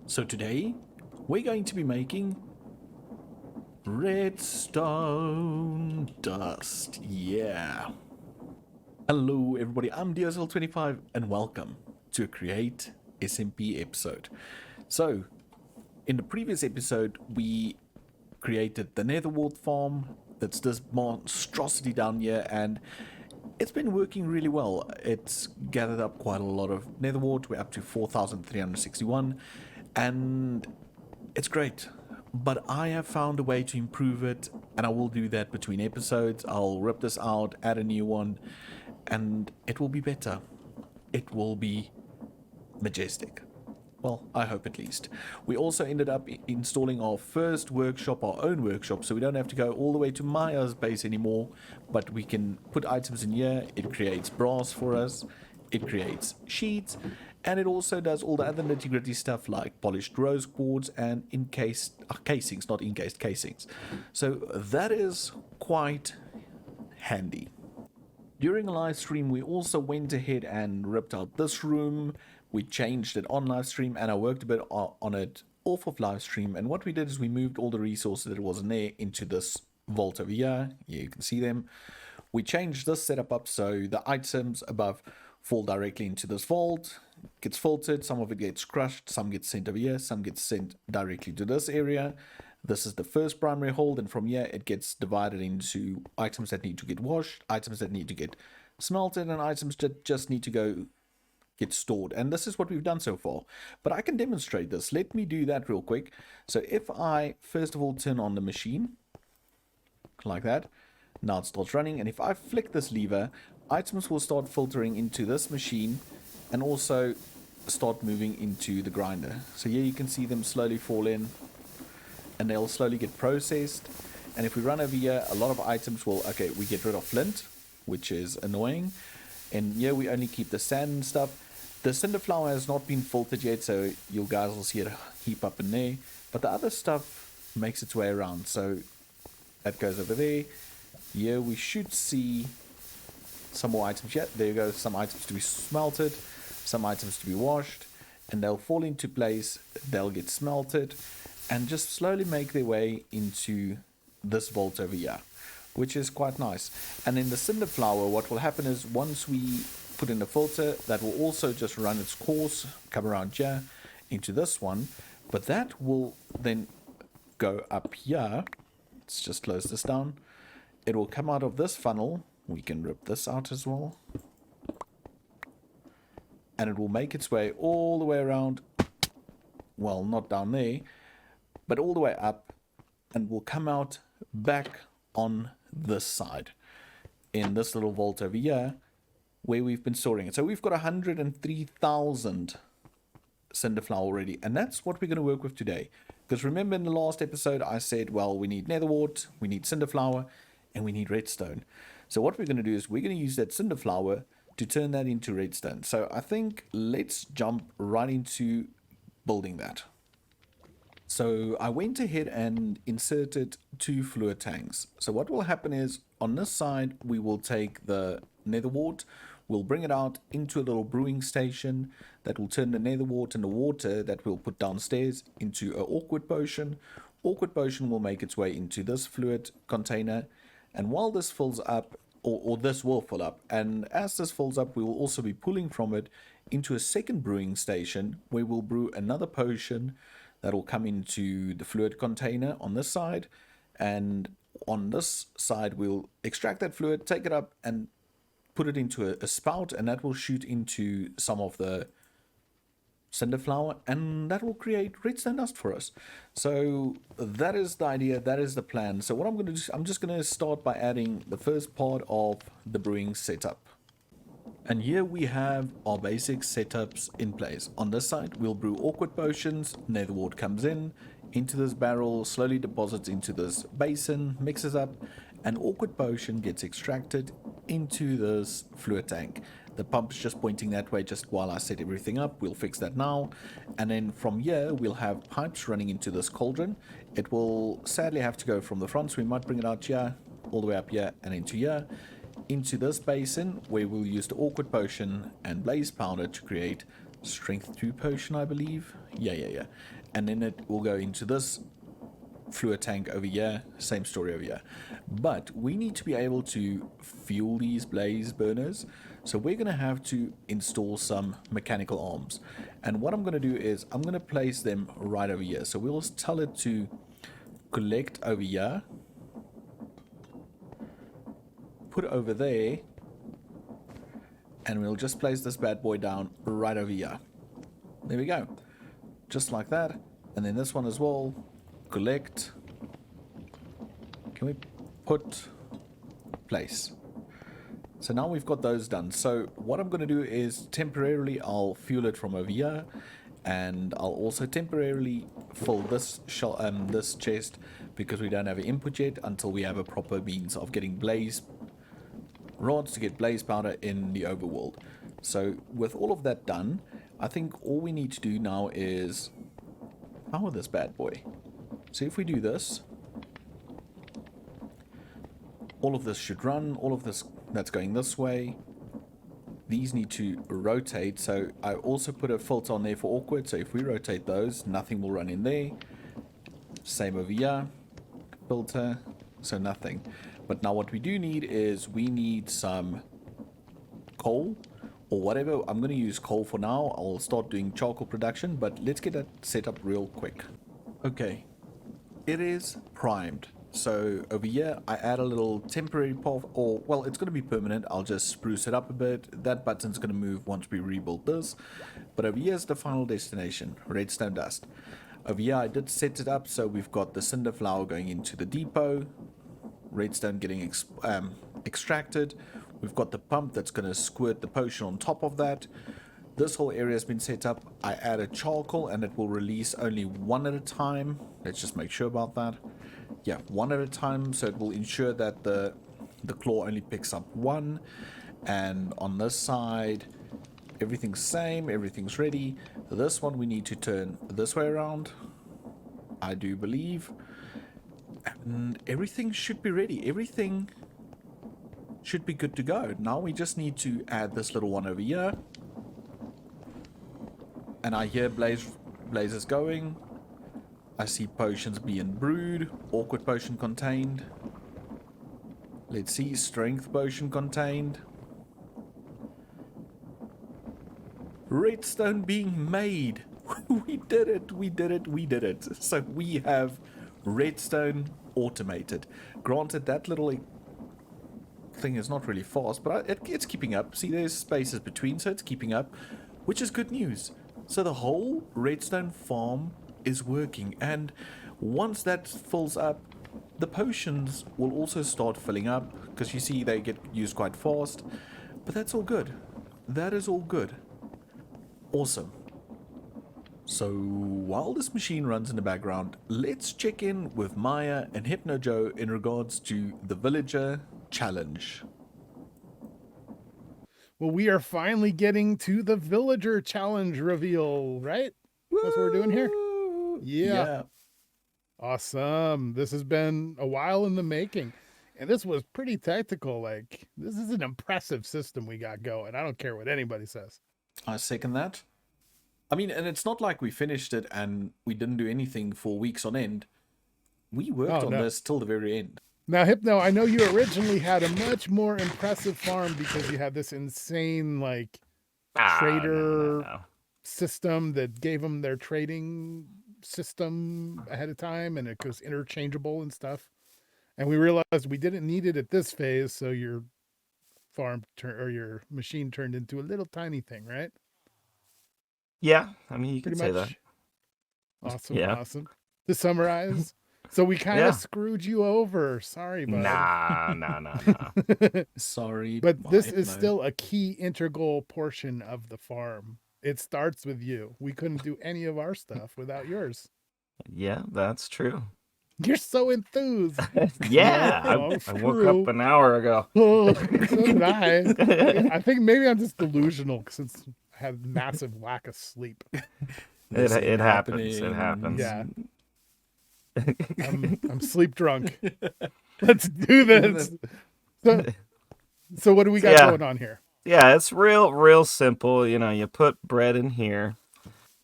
So today we're going to be making redstone dust. Yeah. Hello everybody, I'm DSL25 and welcome to a Create SMP episode. So in the previous episode we created the nether wart farm. That's this monstrosity down here, and it's been working really well. It's gathered up quite a lot of nether wart. We're up to 4,361 and it's great. But I have found a way to improve it, and I will do that between episodes. I'll rip this out, add a new one, and it will be better. It will be majestic. Well, I hope at least. We also ended up installing our first workshop, our own workshop, so we don't have to go all the way to Miah's base anymore, but we can put items in here. It creates brass for us, it creates sheets, and it also does all the other nitty-gritty stuff like polished rose quartz and casings, not encased casings. So that is quite handy. During a live stream, we also went ahead and ripped out this room. We changed it on live stream, and I worked a bit on it off of live stream. And what we did is we moved all the resources that was in there into this vault over here. Yeah, you can see them. We changed this setup up so the items above fall directly into this vault. It gets filtered, some of it gets crushed, some gets sent over here, some gets sent directly to this area. This is the first primary hold, and from here it gets divided into items that need to get washed, items that need to get smelted, and items that just need to go get stored. And this is what we've done so far, but I can demonstrate this. Let me do that real quick. So if I first of all turn on the machine like that, now it starts running, and if I flick this lever, items will start filtering into this machine and also start moving into the grinder. So here you can see them slowly fall in, and they'll slowly get processed. And if we run over here, a lot of items will, okay, we get rid of flint, which is annoying, and here we only keep the sand and stuff. The cinder flour has not been filtered yet, so you guys will see it heap up in there, but the other stuff makes its way around. So that goes over there. Here we should see some more items yet. There you go, some items to be smelted, some items to be washed, and they'll fall into place, they'll get smelted, and just slowly make their way into this vault over here, which is quite nice. And in the cinder flour, what will happen is once we put in the filter, that will also just run its course, come around here into this one, but that will then go up here. Let's just close this down. It will come out of this funnel. We can rip this out as well, and it will make its way all the way around, well, not down there, but all the way up, and will come out back on this side in this little vault over here where we've been storing it. So we've got 103,000 cinder flour already, and that's what we're going to work with today. Because remember, in the last episode I said, well, we need nether wart, we need cinder flour, and we need redstone. So what we're going to do is we're going to use that cinder flour to turn that into redstone. So I think let's jump right into building that. So I went ahead and inserted 2 fluid tanks. So what will happen is on this side we will take the nether wart, we'll bring it out into a little brewing station that will turn the nether wart and the water that we'll put downstairs into an awkward potion. Awkward potion will make its way into this fluid container, and while this fills up, or this will fill up, and as this fills up, we will also be pulling from it into a second brewing station where we'll brew another potion that will come into the fluid container on this side, and on this side we'll extract that fluid, take it up and put it into a spout, and that will shoot into some of the cinder flour, and that will create redstone dust for us. So that is the idea, that is the plan. So what I'm going to do, I'm just going to start by adding the first part of the brewing setup. And here we have our basic setups in place. On this side we'll brew awkward potions, nether wart comes in into this barrel, slowly deposits into this basin, mixes up, and awkward potion gets extracted into this fluid tank. The pump's just pointing that way just while I set everything up. We'll fix that now. And then from here, we'll have pipes running into this cauldron. It will sadly have to go from the front, so we might bring it out here, all the way up here, and into here, into this basin, where we'll use the awkward potion and blaze powder to create Strength 2 potion, I believe. Yeah. And then it will go into this fluid tank over here. Same story over here. But we need to be able to fuel these blaze burners. So we're going to have to install some mechanical arms. And what I'm going to do is I'm going to place them right over here. So we'll tell it to collect over here. Put it over there. And we'll just place this bad boy down right over here. There we go. Just like that. And then this one as well. Collect. Can we put place? So now we've got those done. So what I'm going to do is temporarily I'll fuel it from over here, and I'll also temporarily fill this this chest because we don't have an input yet until we have a proper means of getting blaze rods to get blaze powder in the overworld. So with all of that done, I think all we need to do now is power this bad boy. So if we do this, all of this should run, all of this that's going this way. These need to rotate, so I also put a filter on there for awkward, so if we rotate those, nothing will run in there. Same over here, filter, so nothing. But now what we do need is we need some coal or whatever. I'm going to use coal for now. I'll start doing charcoal production, but let's get that set up real quick. Okay, it is primed. So over here, I add a little temporary path, or well, it's going to be permanent. I'll just spruce it up a bit. That button's going to move once we rebuild this. But over here is the final destination, redstone dust. Over here, I did set it up so we've got the cinder flower going into the depot, redstone getting extracted. We've got the pump that's going to squirt the potion on top of that. This whole area has been set up. I added charcoal and it will release only one at a time. Let's just make sure about that. Yeah, one at a time, so it will ensure that the claw only picks up one. And on this side, everything's same, everything's ready. This one we need to turn this way around, I do believe. And everything should be ready. Everything should be good to go. Now we just need to add this little one over here. And I hear blazes going. I see potions being brewed. Awkward potion contained. Let's see. Strength potion contained. Redstone being made. We did it. We did it. We did it. So we have redstone automated. Granted, that little thing is not really fast, but it's keeping up. See, there's spaces between, so it's keeping up, which is good news. So the whole redstone farm is working, and once that fills up, the potions will also start filling up, because you see they get used quite fast. But that's all good. That is all good. Awesome. So while this machine runs in the background, let's check in with Miah and HypnoJo in regards to the villager challenge. Well, we are finally getting to the villager challenge reveal, right? That's what we're doing here? Yeah. Awesome. This has been a while in the making. And this was pretty tactical. Like, this is an impressive system we got going. I don't care what anybody says. I second that. I mean, and it's not like we finished it and we didn't do anything for weeks on end. We worked on this till the very end. Now, Hypno, I know you originally had a much more impressive farm because you had this insane, like, trader system that gave them their trading system ahead of time, and it was interchangeable and stuff. And we realized we didn't need it at this phase, so your farm or your machine turned into a little tiny thing, right? Yeah, I mean, you could say that. Awesome, awesome. To summarize, so we kind of screwed you over. Sorry, bud. Nah. Sorry. But this is still a key integral portion of the farm. It starts with you. We couldn't do any of our stuff without yours. Yeah, that's true. You're so enthused. Yeah, I woke up an hour ago. Oh, so did I. I think maybe I'm just delusional since I have massive lack of sleep. It happens. It happens. Yeah. I'm sleep drunk. Let's do this. So what do we got going on here? Yeah, it's real simple. You know, you put bread in here,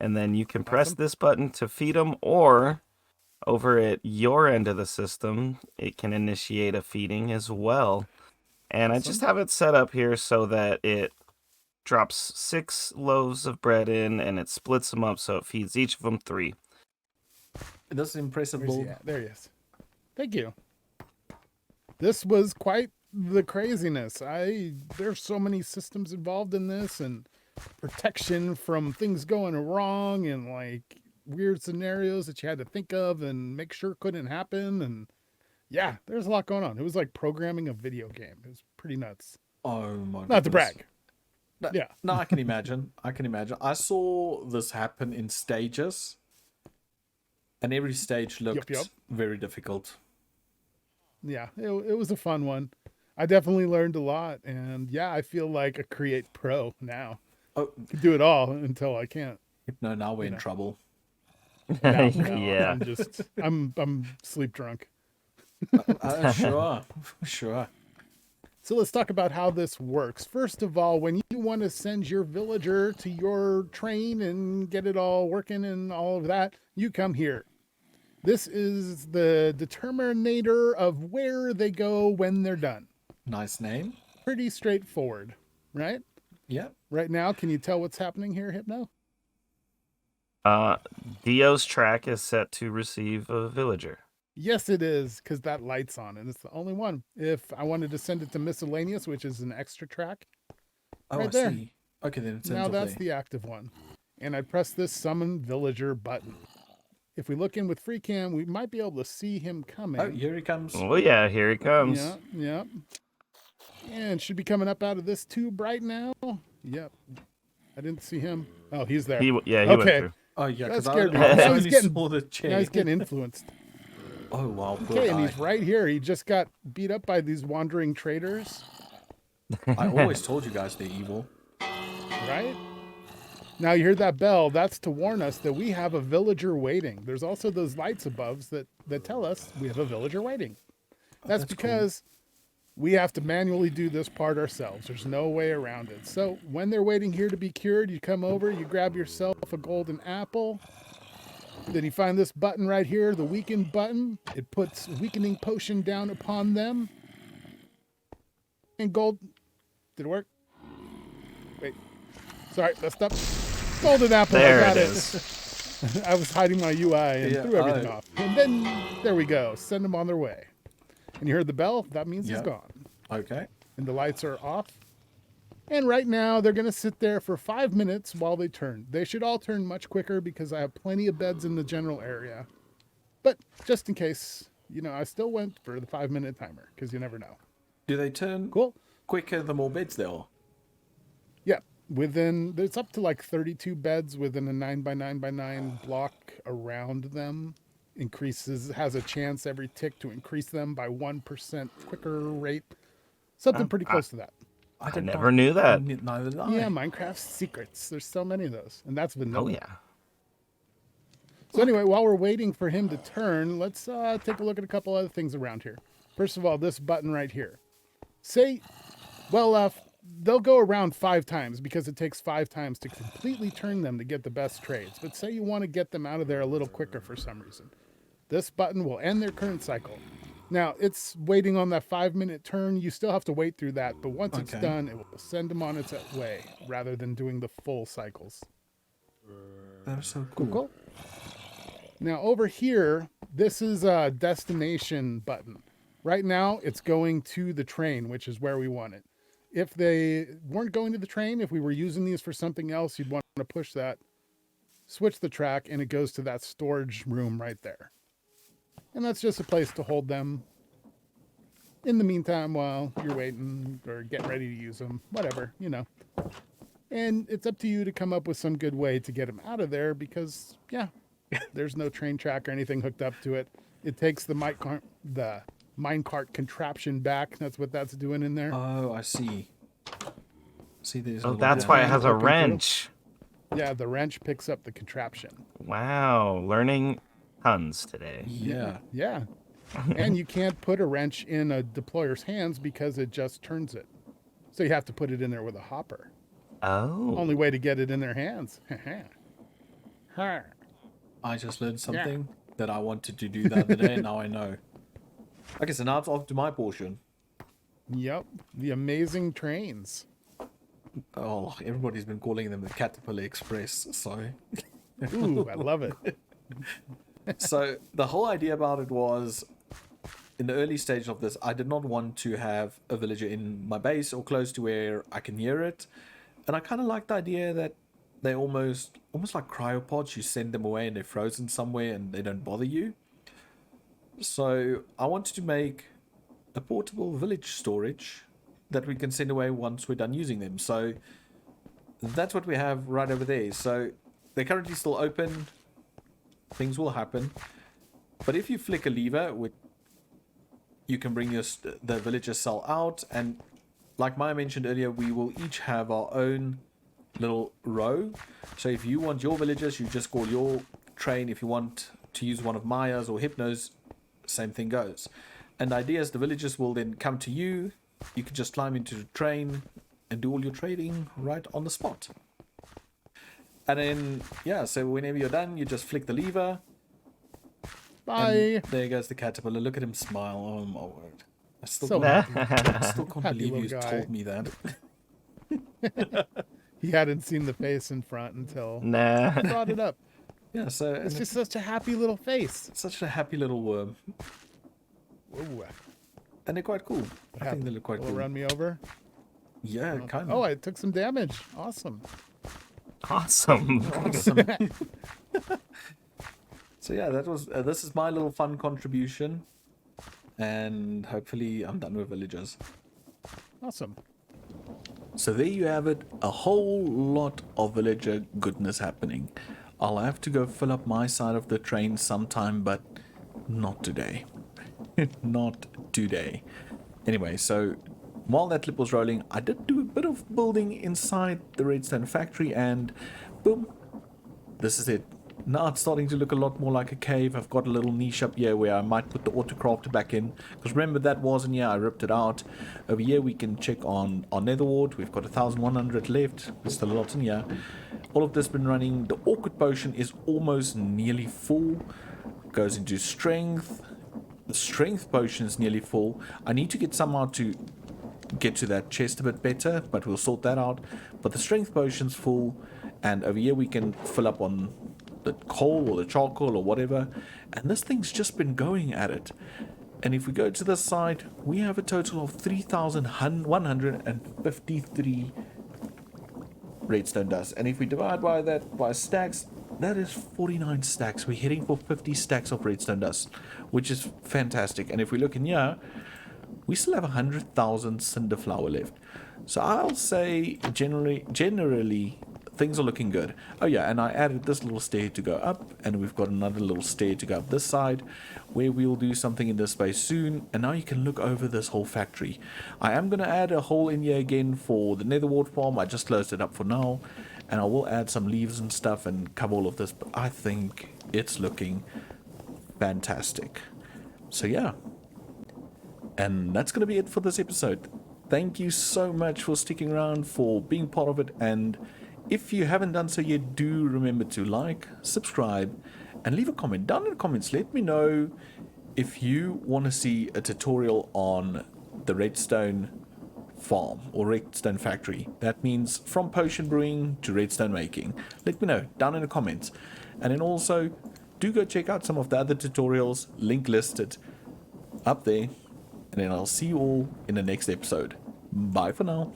and then you can press Awesome. this button to feed them, or over at your end of the system, it can initiate a feeding as well. And I just Awesome. have it set up here so that it drops 6 loaves of bread in, and it splits them up so it feeds each of them 3. That's impressive. Where's he at? There he is. Thank you. This was quite the craziness. There's so many systems involved in this, and protection from things going wrong, and like weird scenarios that you had to think of and make sure couldn't happen. And yeah, there's a lot going on. It was like programming a video game. It was pretty nuts. Oh my god. Not to brag. Yeah. No, I can imagine. I saw this happen in stages, and every stage looked Yep. very difficult. Yeah, it was a fun one. I definitely learned a lot, and yeah, I feel like a Create Pro now. Oh, Can do it all until I can't. no, now we're in trouble. No, Yeah. I'm sleep drunk. Sure. So let's talk about how this works. First of all, when you want to send your villager to your train and get it all working and all of that, you come here. This is the determinator of where they go when they're done. Nice name. Pretty straightforward, right? Yeah. Right now, can you tell what's happening here, Hypno? Dio's track is set to receive a villager. Yes, it is, because that light's on, and it's the only one. If I wanted to send it to miscellaneous, which is an extra track, Oh, right I there. see. Okay, then it's Now that's the active one. And I press this summon villager button. If we look in with FreeCam, we might be able to see him coming. Oh, here he comes. Oh yeah, here he comes. Yeah. And should be coming up out of this tube right now. Yep. I didn't see him. Oh, he's there. He went Okay. through. Oh, yeah, That because scared me. I Now only he's getting- saw the chair. Now he's getting influenced. Oh, wow. Poor Okay, and guy. he's right here. He just got beat up by these wandering traders, I always told you guys they're evil. right? Now you heard that bell. That's to warn us that we have a villager waiting. There's also those lights above that tell us we have a villager waiting. That's that's because we have to manually do this part ourselves. There's no way around it. So when they're waiting here to be cured, you come over, you grab yourself a golden apple. Then you find this button right here, the weaken button. It puts weakening potion down upon them. And gold. Did it work? Wait. Sorry, messed up. Golden apple. There I got it it. is. I was hiding my UI and Yeah, threw everything off. And then there we go. Send them on their way. And you heard the bell? That means he's Yeah. gone. Okay. And the lights are off. And right now, they're going to sit there for 5 minutes while they turn. They should all turn much quicker because I have plenty of beds in the general area. But just in case, I still went for the 5-minute timer because you never know. Do they turn Cool. quicker the more beds there are? Yeah. It's up to like 32 beds within a 9x9x9 block around them. Has a chance every tick to increase them by 1% quicker rate. Something pretty close to that. I never knew that. Neither did I. Yeah, Minecraft secrets. There's so many of those. And that's vanilla. Oh yeah. So anyway, while we're waiting for him to turn, let's take a look at a couple other things around here. First of all, this button right here. They'll go around 5 times because it takes 5 times to completely turn them to get the best trades. But say you want to get them out of there a little quicker for some reason. This button will end their current cycle. Now, it's waiting on that 5-minute turn. You still have to wait through that, but once it's Okay. done, it will send them on its way rather than doing the full cycles. That is so cool. Cool. Now, over here, this is a destination button. Right now, it's going to the train, which is where we want it. If they weren't going to the train, if we were using these for something else, you'd want to push that, switch the track, and it goes to that storage room right there. And that's just a place to hold them in the meantime while you're waiting or getting ready to use them, whatever. And it's up to you to come up with some good way to get them out of there because, there's no train track or anything hooked up to it. It takes the minecart contraption back. That's what that's doing in there. Oh, I see. See, there's. a Oh, little that's bit- why it has a Open through. wrench. Yeah, the wrench picks up the contraption. Wow, learning tons today. Yeah. Yeah. And you can't put a wrench in a deployer's hands because it just turns it. So you have to put it in there with a hopper. Oh. Only way to get it in their hands. I just learned something that I wanted to do the other day, and now I know. Okay, so now it's off to my portion. Yep, the amazing trains. Oh, everybody's been calling them the Caterpillar Express, so... Ooh, I love it. So the whole idea about it was, in the early stage of this, I did not want to have a villager in my base or close to where I can hear it. And I kind of like the idea that they almost like cryopods. You send them away and they're frozen somewhere and they don't bother you. So I wanted to make a portable village storage that we can send away once we're done using them. So that's what we have right over there. So they're currently still open. Things will happen. But if you flick a lever, you can bring the villager cell out. And like Maya mentioned earlier, we will each have our own little row. So if you want your villagers, you just call your train. If you want to use one of Maya's or Hypno's, same thing goes. And the idea is the villagers will then come to you. You can just climb into the train and do all your trading right on the spot. And then, yeah, so whenever you're done, you just flick the lever. Bye. And there goes the caterpillar. Look at him smile. Oh, my word. I still So can't, happy. I still can't Happy believe you little guy. told me that. He hadn't seen the face in front until Nah. I brought it up. Yeah, so It's just such a happy little face. such a happy little worm. Whoa. And they're quite cool. I think they look quite Will cool. it run me over? Yeah, kind of. Oh, I took some damage. Awesome. Awesome. Awesome. So yeah, that was this is my little fun contribution, and hopefully I'm done with villagers. Awesome. So there you have it, a whole lot of villager goodness happening. I'll have to go fill up my side of the train sometime, but not today. Not today. Anyway, so while that clip was rolling, I did do a bit of building inside the redstone factory, and boom, this is it. Now it's starting to look a lot more like a cave. I've got a little niche up here where I might put the autocrafter back in, because remember that was in here, I ripped it out. Over here we can check on our nether wart. We've got 1100 left. There's still a lot in here. All of this been running. The awkward potion is almost nearly full. Goes into strength. The strength potion is nearly full. I need to get somehow to get to that chest a bit better, but we'll sort that out. But the strength potion's full, and over here we can fill up on the coal or the charcoal or whatever, and this thing's just been going at it. And if we go to this side, we have a total of 3,153 redstone dust, and if we divide by that by stacks, that is 49 stacks. We're heading for 50 stacks of redstone dust, which is fantastic. And if we look in here, we still have 100,000 cinder flour left. So I'll say generally things are looking good. Oh yeah, and I added this little stair to go up, and we've got another little stair to go up this side, where we'll do something in this space soon. And now you can look over this whole factory. I am going to add a hole in here again for the nether wart farm. I just closed it up for now, and I will add some leaves and stuff and cover all of this, but I think it's looking fantastic. So yeah, and that's going to be it for this episode. Thank you so much for sticking around, for being part of it, and if you haven't done so yet, do remember to like, subscribe, and leave a comment down in the comments. Let me know if you want to see a tutorial on the redstone farm or redstone factory. That means from potion brewing to redstone making. Let me know down in the comments. And then also, do go check out some of the other tutorials, link listed up there. And then I'll see you all in the next episode. Bye for now.